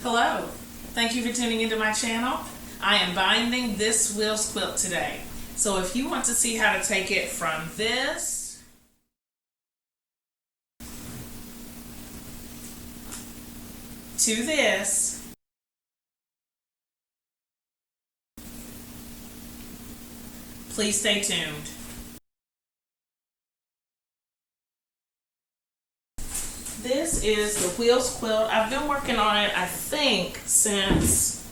Hello, thank you for tuning into my channel. I am binding this Will's quilt today. So if you want to see how to take it from this to this, please stay tuned. This is the Will's quilt. I've been working on it, I think, since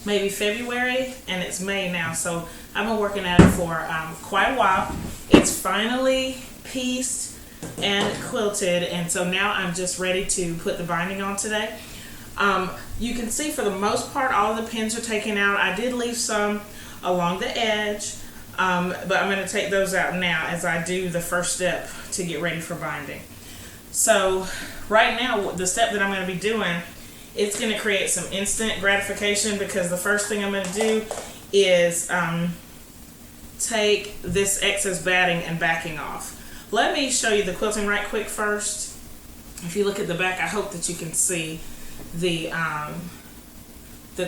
maybe February, and it's May now, so I've been working at it for quite a while. It's finally pieced and quilted, and so now I'm just ready to put the binding on today. You can see for the most part all the pins are taken out. I did leave some along the edge, but I'm going to take those out now as I do the first step to get ready for binding. So right now, the step that I'm going to be doing, it's going to create some instant gratification, because the first thing I'm going to do is take this excess batting and backing off. Let me show you the quilting right quick first. If you look at the back, I hope that you can see the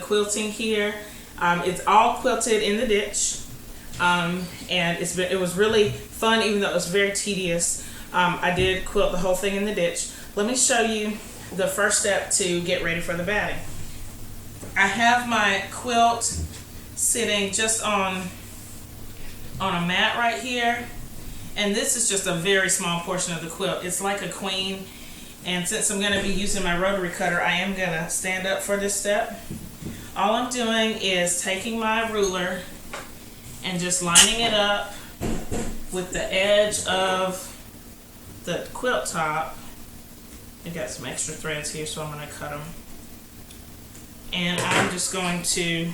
quilting here. It's all quilted in the ditch, and it was really fun, even though it was very tedious. I did quilt the whole thing in the ditch. Let me show you the first step to get ready for the batting. I have my quilt sitting just on a mat right here, and this is just a very small portion of the quilt. It's like a queen, and since I'm going to be using my rotary cutter, I am going to stand up for this step. All I'm doing is taking my ruler and just lining it up with the edge of the quilt top. I got some extra threads here, so I'm going to cut them. And I'm just going to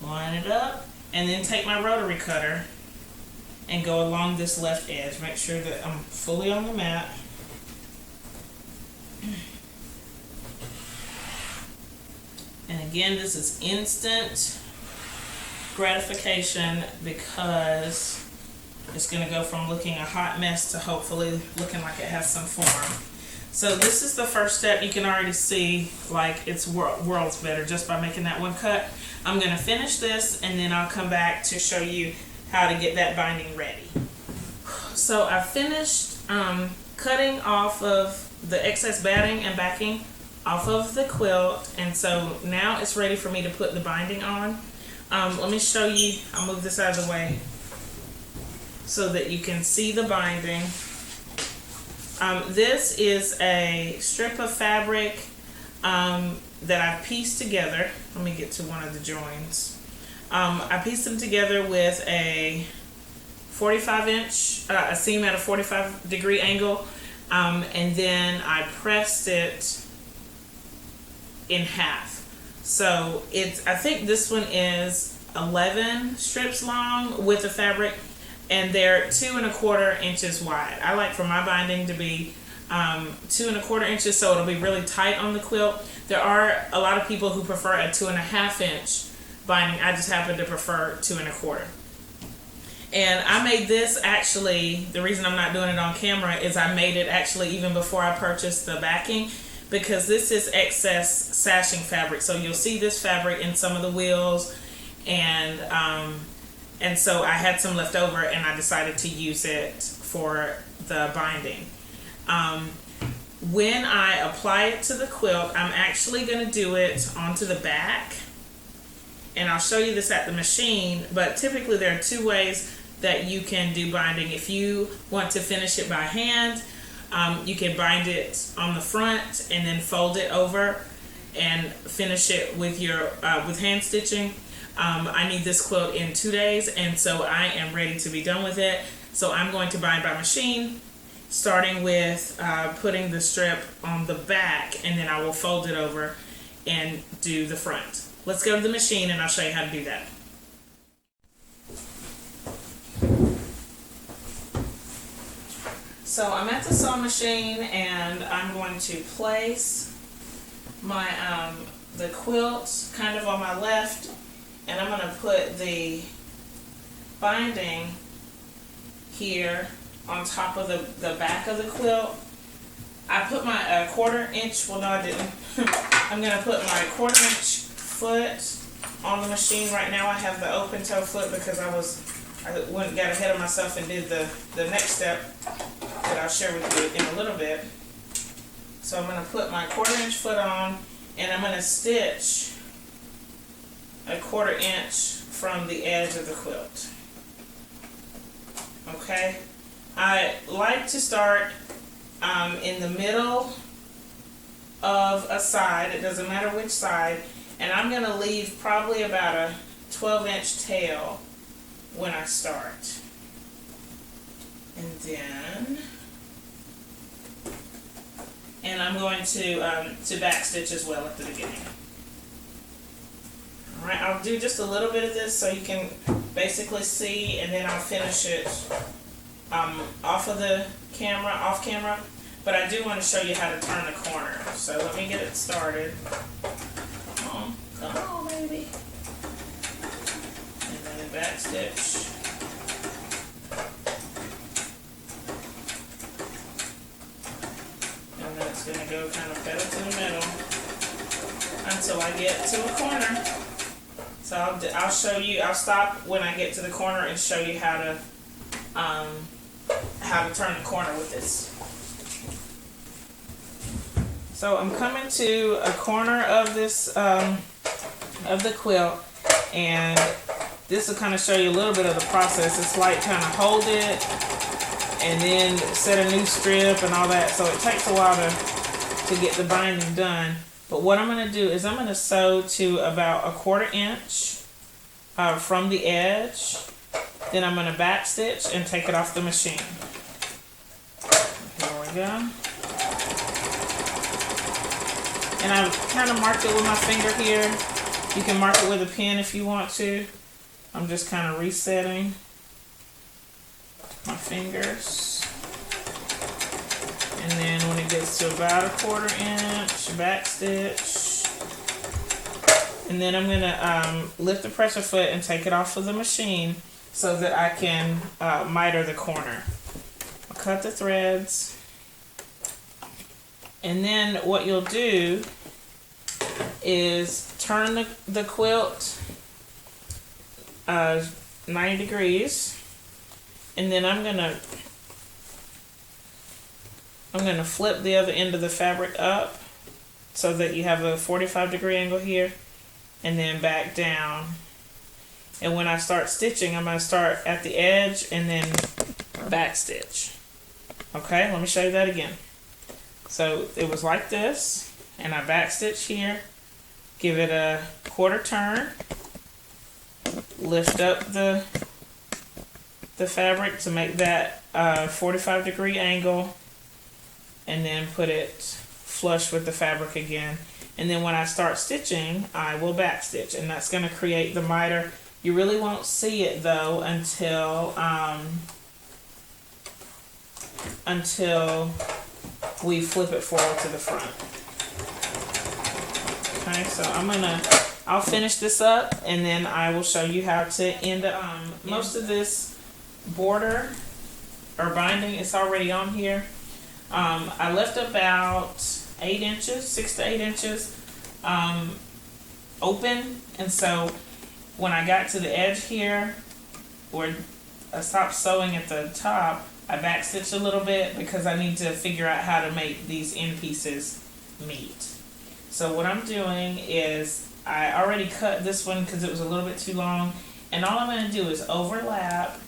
line it up and then take my rotary cutter and go along this left edge. Make sure that I'm fully on the mat. And again, this is instant gratification, because it's going to go from looking a hot mess to hopefully looking like it has some form. So this is the first step. You can already see like it's worlds better just by making that one cut. I'm going to finish this, and then I'll come back to show you how to get that binding ready. So I finished cutting off of the excess batting and backing off of the quilt, and so now it's ready for me to put the binding on. Let me show you. I'll move this out of the way so that you can see the binding. This is a strip of fabric that I've pieced together. Let me get to one of the joins. I pieced them together with a 45-inch, a seam at a 45-degree angle, and then I pressed it in half. So I think this one is 11 strips long with the fabric, and they're 2 1/4 inches wide. I like for my binding to be 2 1/4 inches, so it'll be really tight on the quilt. There are a lot of people who prefer a 2 1/2 inch binding. I just happen to prefer 2 1/4. And I made this, actually, the reason I'm not doing it on camera is I made it actually even before I purchased the backing, because this is excess sashing fabric. So you'll see this fabric in some of the wheels, and so I had some left over, and I decided to use it for the binding. When I apply it to the quilt, I'm actually going to do it onto the back, and I'll show you this at the machine, but typically there are 2 ways that you can do binding. If you want to finish it by hand, you can bind it on the front and then fold it over and finish it with your with hand stitching. I need this quilt in 2 days, and so I am ready to be done with it. So I'm going to bind by machine, starting with putting the strip on the back, and then I will fold it over and do the front. Let's go to the machine, and I'll show you how to do that. So I'm at the sewing machine, and I'm going to place my the quilt kind of on my left, and I'm going to put the binding here on top of the back of the quilt. I put my 1/4 inch, well no I didn't, I'm going to put my 1/4 inch foot on the machine. Right now I have the open toe foot because I got ahead of myself and did the next step that I'll share with you in a little bit. So I'm going to put my 1/4 inch foot on, and I'm going to stitch a 1/4 inch from the edge of the quilt. Okay, I like to start in the middle of a side, it doesn't matter which side, and I'm going to leave probably about a 12-inch tail when I start. And I'm going to back stitch as well at the beginning. Alright, I'll do just a little bit of this so you can basically see, and then I'll finish it off camera, but I do want to show you how to turn the corner. So let me get it started. Come on, baby. And then back stitch. And then it's going to go kind of pedal to the middle until I get to a corner. So I'll show you, I'll stop when I get to the corner and show you how to turn the corner with this. So I'm coming to a corner of this, of the quilt, and this will kind of show you a little bit of the process. It's like kind of hold it and then set a new strip and all that. So it takes a while to get the binding done. But what I'm going to do is I'm going to sew to about a 1/4 inch from the edge. Then I'm going to back stitch and take it off the machine. Here we go. And I've kind of marked it with my finger here. You can mark it with a pen if you want to. I'm just kind of resetting my fingers. And then when it gets to about a 1/4 inch, back stitch. And then I'm going to lift the pressure foot and take it off of the machine so that I can miter the corner. I'll cut the threads. And then what you'll do is turn the quilt 90 degrees. And then I'm gonna flip the other end of the fabric up so that you have a 45-degree angle here, and then back down. And when I start stitching, I'm gonna start at the edge and then back stitch. Okay, let me show you that again. So it was like this, and I back stitch here, give it a 1/4 turn, lift up the fabric to make that 45-degree angle, and then put it flush with the fabric again. And then when I start stitching, I will back stitch, and that's going to create the miter. You really won't see it though until we flip it forward to the front. Okay, so I'll finish this up, and then I will show you how to end up. Most of this border or binding is already on here. I left about 8 inches, 6 to 8 inches open, and so when I got to the edge here, where I stopped sewing at the top, I back stitched a little bit because I need to figure out how to make these end pieces meet. So what I'm doing is I already cut this one because it was a little bit too long, and all I'm going to do is overlap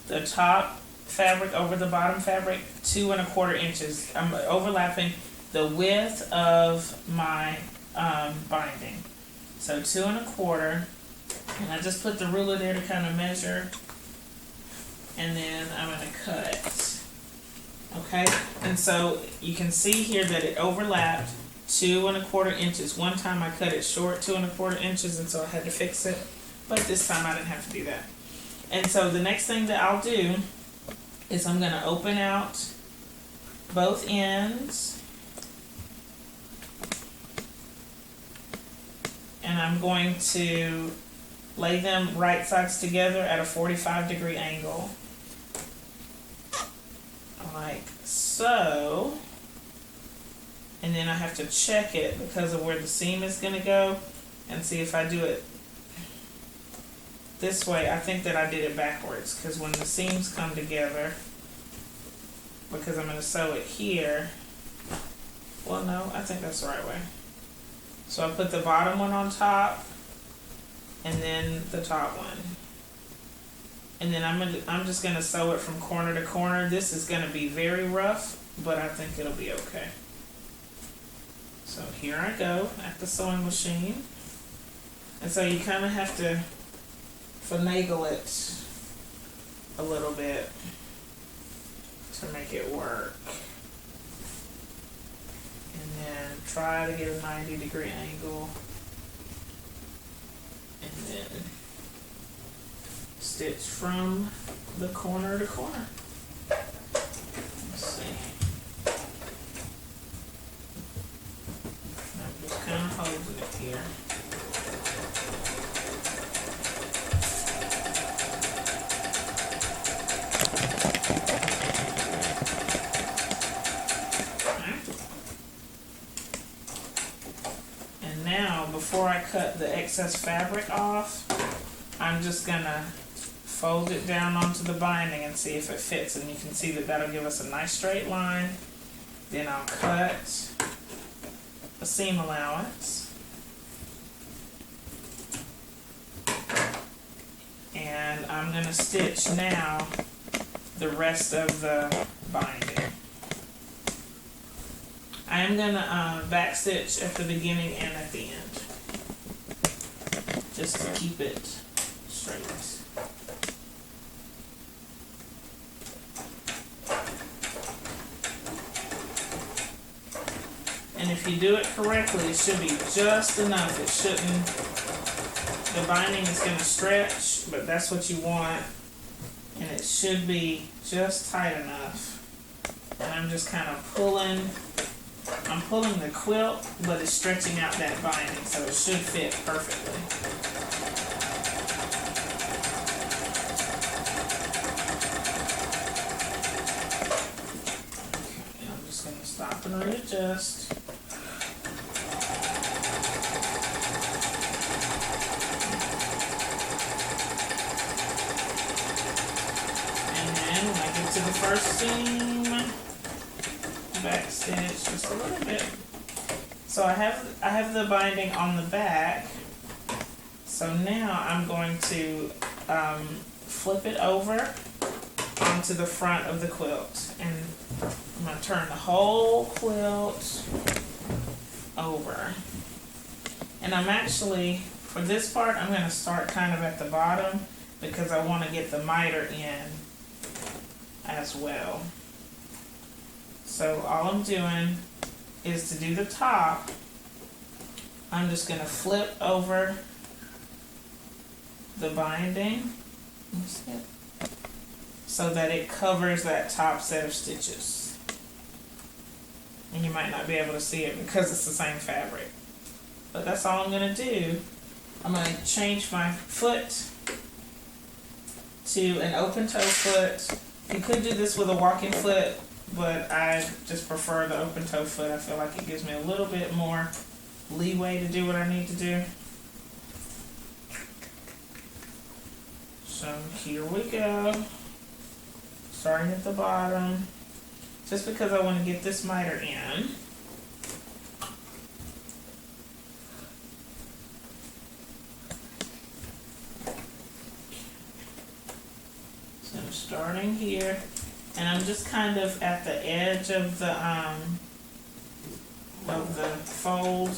the top fabric over the bottom fabric 2 1/4 inches. I'm overlapping the width of my binding. So 2 1/4, and I just put the ruler there to kind of measure, and then I'm going to cut. Okay, and so you can see here that it overlapped 2 1/4 inches. One time I cut it short 2 1/4 inches, and so I had to fix it, but this time I didn't have to do that. And so the next thing that I'll do is I'm going to open out both ends, and I'm going to lay them right sides together at a 45-degree angle, like so. and then I have to check it because of where the seam is going to go, and see if I do it this way. I think that I did it backwards, because when the seams come together, because I'm going to sew it here, well no, I think that's the right way. So I put the bottom one on top, and then the top one. And then I'm just going to sew it from corner to corner. This is going to be very rough, but I think it'll be okay. So here I go at the sewing machine. And so you kind of have to finagle it a little bit to make it work. And then try to get a 90-degree angle. And then stitch from the corner to corner. Let's see. I'm just kind of holding it here. And now, before I cut the excess fabric off, I'm just gonna fold it down onto the binding and see if it fits, and you can see that that'll give us a nice straight line. Then I'll cut a seam allowance, and I'm going to stitch now the rest of the binding. I am going to back stitch at the beginning and at the end, just to keep it straight. And if you do it correctly, it should be just enough. It shouldn't, the binding is going to stretch, but that's what you want. And it should be just tight enough. And I'm just kind of pulling, I'm pulling the quilt, but it's stretching out that binding, so it should fit perfectly. Okay, I'm just going to stop and readjust. To the first seam, back stitch just a little bit. So I have the binding on the back. So now I'm going to flip it over onto the front of the quilt, and I'm going to turn the whole quilt over. And I'm actually, for this part, I'm going to start kind of at the bottom because I want to get the miter in as well. So all I'm doing is, to do the top, I'm just going to flip over the binding so that it covers that top set of stitches. And you might not be able to see it because it's the same fabric. But that's all I'm going to do. I'm going to change my foot to an open toe foot. You could do this with a walking foot, but I just prefer the open toe foot. I feel like it gives me a little bit more leeway to do what I need to do. So here we go. Starting at the bottom, just because I want to get this miter in. Starting here, and I'm just kind of at the edge of the fold,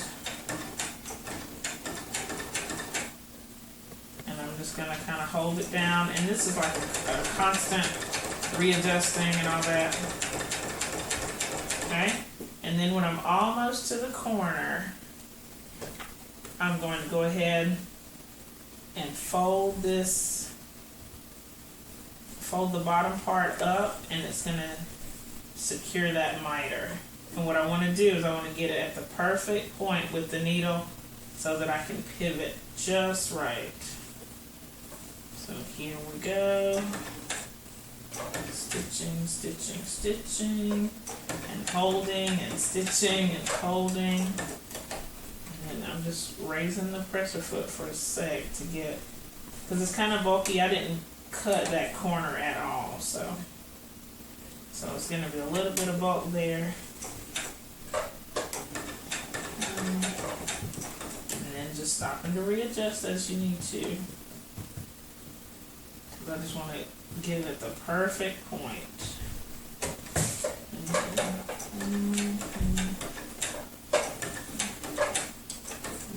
and I'm just going to kind of hold it down, and this is like a constant readjusting and all that. Okay, and then when I'm almost to the corner, I'm going to go ahead and fold the bottom part up, and it's going to secure that miter. And what I want to do is I want to get it at the perfect point with the needle so that I can pivot just right. So here we go. Stitching, stitching, stitching, and holding, and stitching, and holding. And I'm just raising the presser foot for a sec to get, because it's kind of bulky. I didn't cut that corner at all, so it's going to be a little bit of bulk there. And then just stopping to readjust as you need to. Because I just want to get it at the perfect point.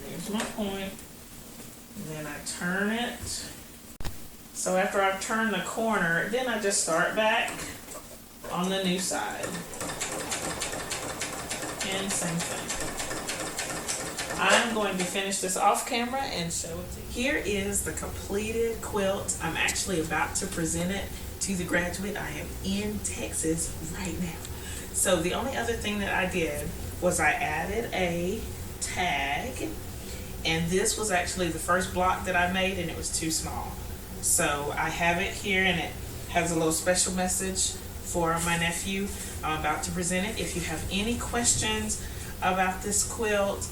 There's my point. And then I turn it. So after I've turned the corner, then I just start back on the new side. And same thing. I'm going to finish this off camera and show it to you. Here is the completed quilt. I'm actually about to present it to the graduate. I am in Texas right now. So the only other thing that I did was I added a tag, and this was actually the first block that I made, and it was too small. So I have it here, and it has a little special message for my nephew. I'm about to present it. If you have any questions about this quilt,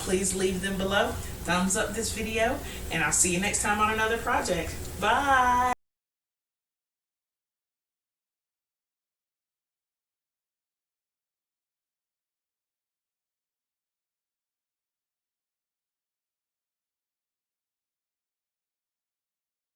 please leave them below. Thumbs up this video, and I'll see you next time on another project. Bye.